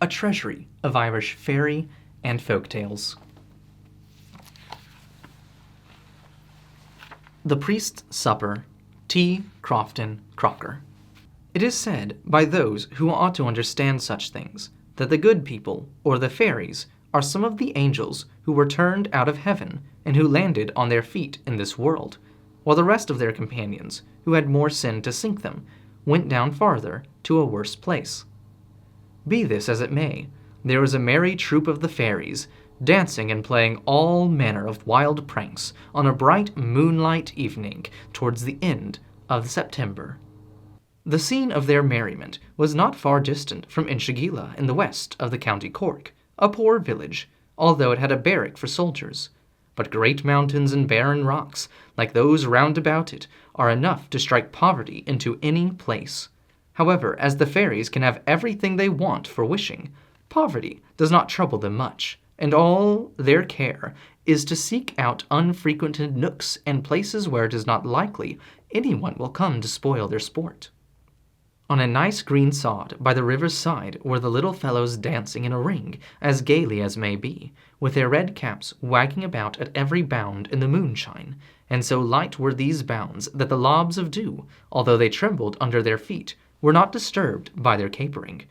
a treasury of Irish fairy and folk tales. The Priest's Supper, T. Crofton Crocker. It is said by those who ought to understand such things that the good people, or the fairies, are some of the angels who were turned out of heaven and who landed on their feet in this world, while the rest of their companions, who had more sin to sink them, went down farther to a worse place. Be this as it may, there was a merry troop of the fairies, dancing and playing all manner of wild pranks on a bright moonlight evening towards the end of September. The scene of their merriment was not far distant from Inchigeelagh in the west of the county Cork, a poor village, although it had a barrack for soldiers. But great mountains and barren rocks, like those round about it, are enough to strike poverty into any place. However, as the fairies can have everything they want for wishing, poverty does not trouble them much, and all their care is to seek out unfrequented nooks and places where it is not likely anyone will come to spoil their sport. On a nice green sod by the river's side were the little fellows dancing in a ring, as gaily as may be, with their red caps wagging about at every bound in the moonshine, and so light were these bounds that the lobs of dew, although they trembled under their feet, were not disturbed by their capering.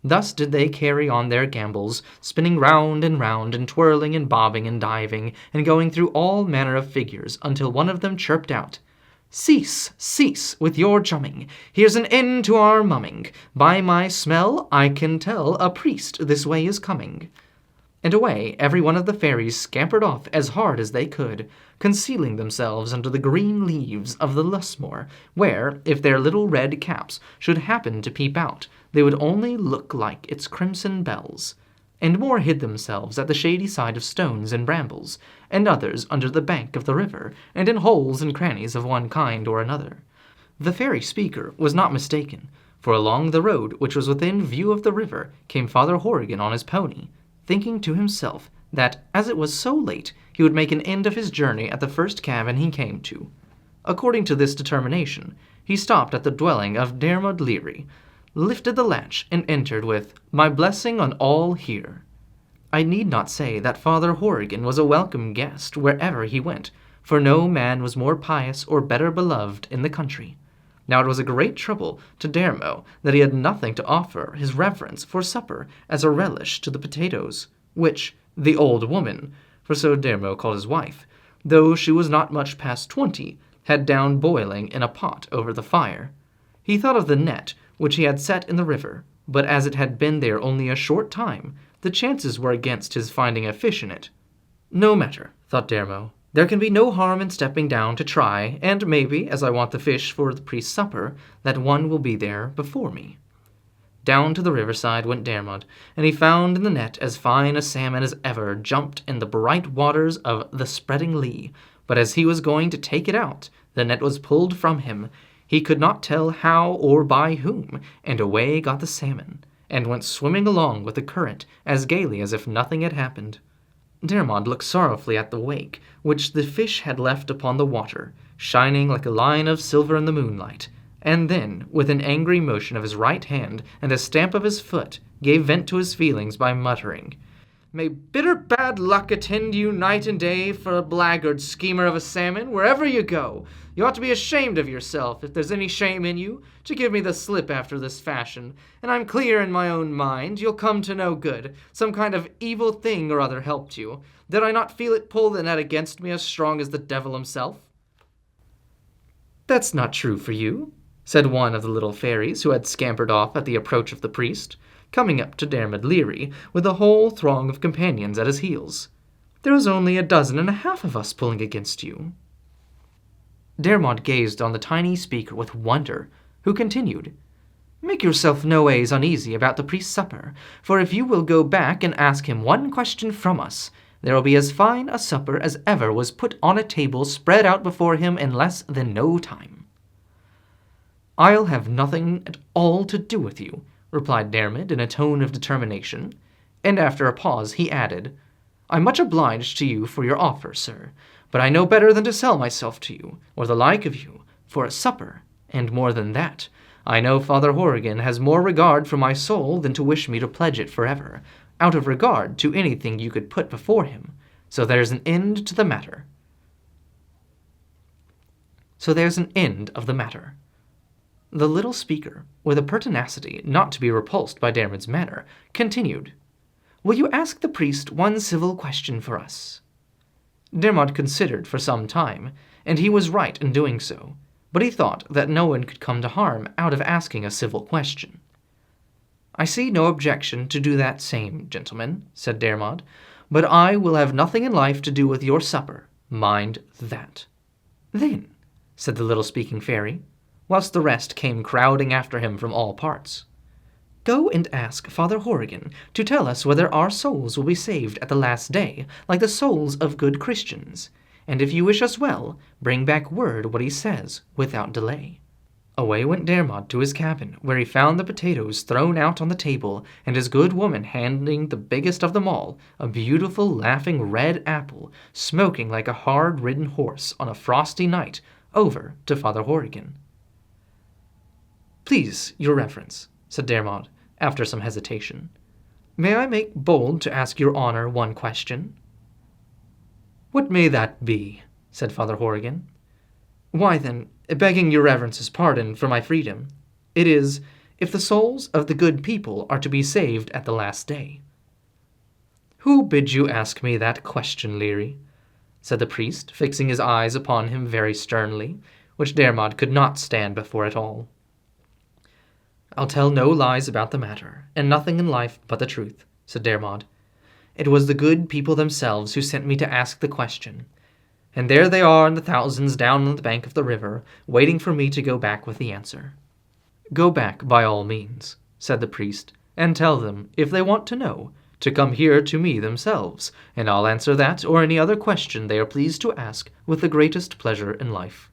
Thus did they carry on their gambols, spinning round and twirling and bobbing and diving, and going through all manner of figures, until one of them chirped out, "Cease, cease with your jumming, here's an end to our mumming, by my smell I can tell a priest this way is coming." And away every one of the fairies scampered off as hard as they could, concealing themselves under the green leaves of the lusmore, where, if their little red caps should happen to peep out, they would only look like its crimson bells. And more hid themselves at the shady side of stones and brambles, and others under the bank of the river, and in holes and crannies of one kind or another. The fairy speaker was not mistaken, for along the road which was within view of the river came Father Horrigan on his pony, thinking to himself that, as it was so late, he would make an end of his journey at the first cabin he came to. According to this determination, he stopped at the dwelling of Dermod Leary, lifted the latch, and entered with, "My blessing on all here." I need not say that Father Horrigan was a welcome guest wherever he went, for no man was more pious or better beloved in the country. Now it was a great trouble to Dermod that he had nothing to offer his reverence for supper as a relish to the potatoes, which the old woman, for so Dermod called his wife, though she was not much past 20, had down boiling in a pot over the fire. He thought of the net which he had set in the river, but as it had been there only a short time, the chances were against his finding a fish in it. No matter, thought Dermod. There can be no harm in stepping down to try, and maybe, as I want the fish for the priest's supper, that one will be there before me. Down to the riverside went Dermod, and he found in the net as fine a salmon as ever jumped in the bright waters of the spreading Lee, but as he was going to take it out, the net was pulled from him. He could not tell how or by whom, and away got the salmon, and went swimming along with the current as gaily as if nothing had happened. Dermod looked sorrowfully at the wake which the fish had left upon the water, shining like a line of silver in the moonlight, and then, with an angry motion of his right hand and a stamp of his foot, gave vent to his feelings by muttering, "May bitter bad luck attend you night and day for a blackguard schemer of a salmon, wherever you go. You ought to be ashamed of yourself, if there's any shame in you, to give me the slip after this fashion, and I'm clear in my own mind you'll come to no good. Some kind of evil thing or other helped you. Did I not feel it pull the net against me as strong as the devil himself?" "That's not true for you," said one of the little fairies who had scampered off at the approach of the priest, coming up to Dermod Leary with a whole throng of companions at his heels. "There was only 12 of us pulling against you." Dermod gazed on the tiny speaker with wonder, who continued, "Make yourself no ways uneasy about the priest's supper, for if you will go back and ask him one question from us, there will be as fine a supper as ever was put on a table spread out before him in less than no time." "I'll have nothing at all to do with you," replied Dermod in a tone of determination, and after a pause he added, "I'm much obliged to you for your offer, sir, but I know better than to sell myself to you, or the like of you, for a supper, and more than that, I know Father Horrigan has more regard for my soul than to wish me to pledge it forever, out of regard to anything you could put before him. So there's an end of the matter. The little speaker, with a pertinacity not to be repulsed by Dermod's manner, continued, "Will you ask the priest one civil question for us?" Dermod considered for some time, and he was right in doing so, but he thought that no one could come to harm out of asking a civil question. "I see no objection to do that same, gentlemen," said Dermod, "but I will have nothing in life to do with your supper. Mind that." "Then," said the little speaking fairy, whilst the rest came crowding after him from all parts, "go and ask Father Horrigan to tell us whether our souls will be saved at the last day, like the souls of good Christians, and if you wish us well, bring back word what he says without delay." Away went Dermod to his cabin, where he found the potatoes thrown out on the table, and his good woman handing the biggest of them all, a beautiful laughing red apple, smoking like a hard-ridden horse on a frosty night, over to Father Horrigan. "Please, your reverence," said Dermod, after some hesitation, "may I make bold to ask your honor one question?" "What may that be?" said Father Horrigan. "Why then, begging your reverence's pardon for my freedom, it is, if the souls of the good people are to be saved at the last day." "Who bid you ask me that question, Leary?" said the priest, fixing his eyes upon him very sternly, which Dermod could not stand before at all. "I'll tell no lies about the matter, and nothing in life but the truth," said Dermod. "It was the good people themselves who sent me to ask the question, and there they are in the thousands down on the bank of the river, waiting for me to go back with the answer." "Go back by all means," said the priest, "and tell them, if they want to know, to come here to me themselves, and I'll answer that or any other question they are pleased to ask with the greatest pleasure in life."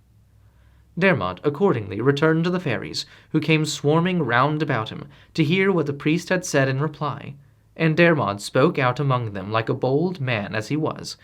Dermod accordingly returned to the fairies, who came swarming round about him to hear what the priest had said in reply, and Dermod spoke out among them like a bold man as he was.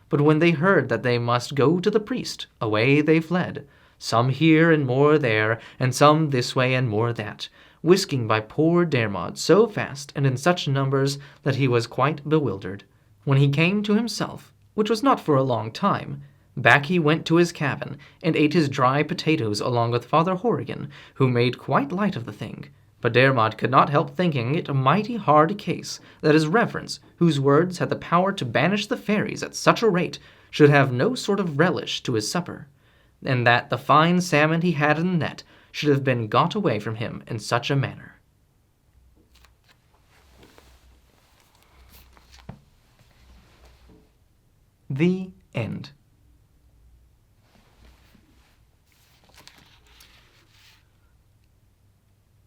But when they heard that they must go to the priest, away they fled, some here and more there, and some this way and more that, whisking by poor Dermod so fast and in such numbers that he was quite bewildered. When he came to himself, which was not for a long time, back he went to his cabin, and ate his dry potatoes along with Father Horrigan, who made quite light of the thing. But Dermod could not help thinking it a mighty hard case that his reverence, whose words had the power to banish the fairies at such a rate, should have no sort of relish to his supper, and that the fine salmon he had in the net should have been got away from him in such a manner. The end.